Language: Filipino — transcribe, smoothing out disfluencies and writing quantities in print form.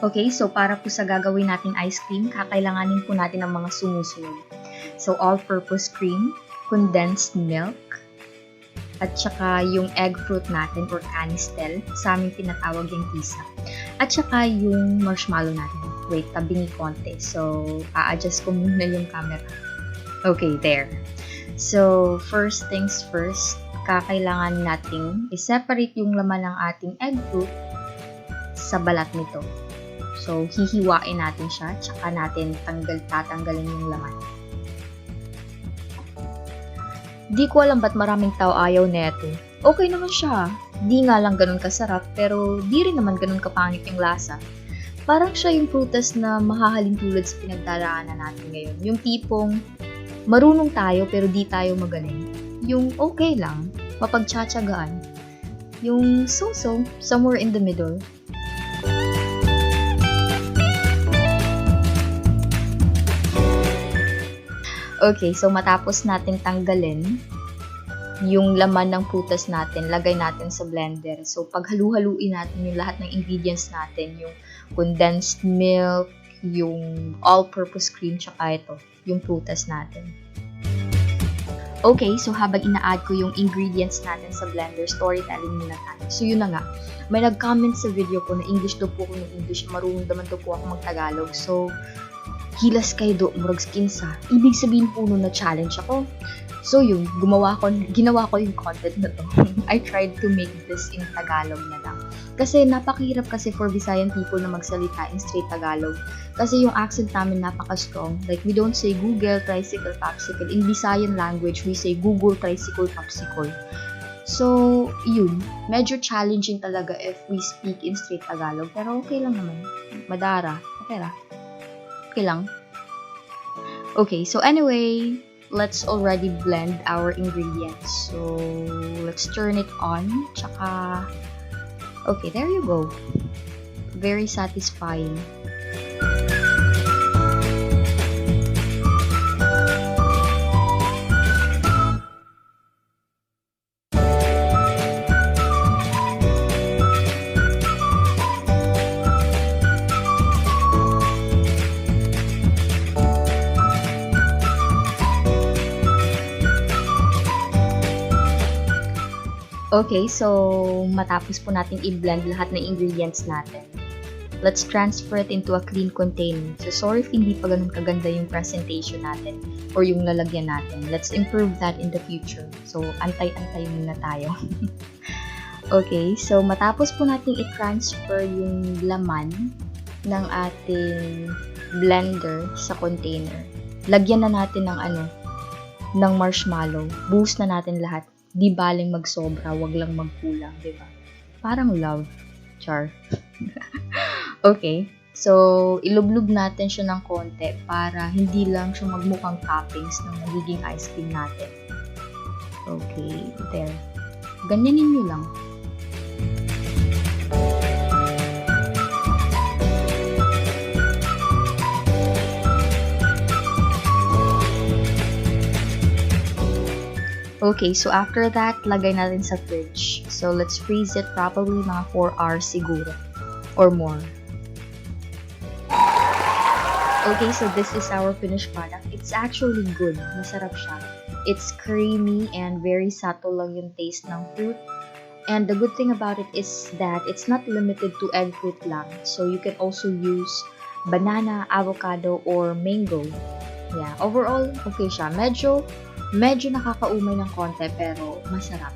Okay, so para po sa gagawin nating ice cream, kakailanganin po natin ng mga sumusunod. So, all-purpose cream, condensed milk, at saka yung egg fruit natin or canistel, sa aming tinatawag yung tisa. At saka yung marshmallow natin. Wait, tabi ni konti. So, a-adjust ko muna yung camera. Okay, there. So, first things first, kakailangan nating i-separate yung laman ng ating egg fruit sa balat nito. So, hihiwain natin siya, tsaka natin tatanggalin yung laman. Di ko alam ba't maraming tao ayaw neto. Okay naman siya. Di nga lang ganun kasarap, pero di rin naman ganun kapangit yung lasa. Parang siya yung prutas na mahahalin tulad sa pinagdaraanan natin ngayon. Yung tipong marunong tayo pero di tayo magaling. Yung okay lang, mapagtsatsagaan. Yung so-so, somewhere in the middle. Okay, so matapos natin tanggalin yung laman ng prutas natin, lagay natin sa blender. So, paghalu-haluin natin yung lahat ng ingredients natin, yung condensed milk, yung all-purpose cream, tsaka ito, yung prutas natin. Okay, so habang ina-add ko yung ingredients natin sa blender, storytelling muna tayo. So, yun na nga. May nag-comment sa video ko na English daw po ako ng English, marunong naman daw po ako mag-Tagalog. So, hilas kayo do, murag skinsa. Ibig sabihin po nun na challenge ako. So yun, ginawa ko yung content na to. I tried to make this in Tagalog na lang. Kasi napakahirap kasi for Visayan people na magsalita in straight Tagalog. Kasi yung accent namin napaka-strong. Like, we don't say Google, tricycle, popsicle. In Visayan language, we say Google, tricycle, popsicle. So, yun. Medyo challenging talaga if we speak in straight Tagalog. Pero okay lang naman. Madara. Okay lang. Okay lang. Okay, so anyway, let's already blend our ingredients. So, let's turn it on. Tsaka, okay, there you go. Very satisfying. Okay, so matapos po natin i-blend lahat ng ingredients natin, let's transfer it into a clean container. So sorry if hindi pa ganun kaganda yung presentation natin or yung lalagyan natin. Let's improve that in the future. So antay-antay muna tayo. Okay, so matapos po natin i-transfer yung laman ng ating blender sa container, lagyan na natin ng marshmallow. Buhos na natin lahat. Di baling magsobra, wag lang magkulang, di ba? Parang love. Char. Okay. So, ilublog natin siya ng konti para hindi lang siya magmukhang toppings ng magiging ice cream natin. Okay. There. Ganyanin nyo lang. Okay, so after that, lagay natin sa fridge. So, let's freeze it probably mga 4 hours siguro. Or more. Okay, so this is our finished product. It's actually good. Masarap siya. It's creamy and very subtle lang yung taste ng fruit. And the good thing about it is that it's not limited to egg fruit lang. So, you can also use banana, avocado, or mango. Yeah, overall, okay siya. Medyo nakakaumay ng konti pero masarap.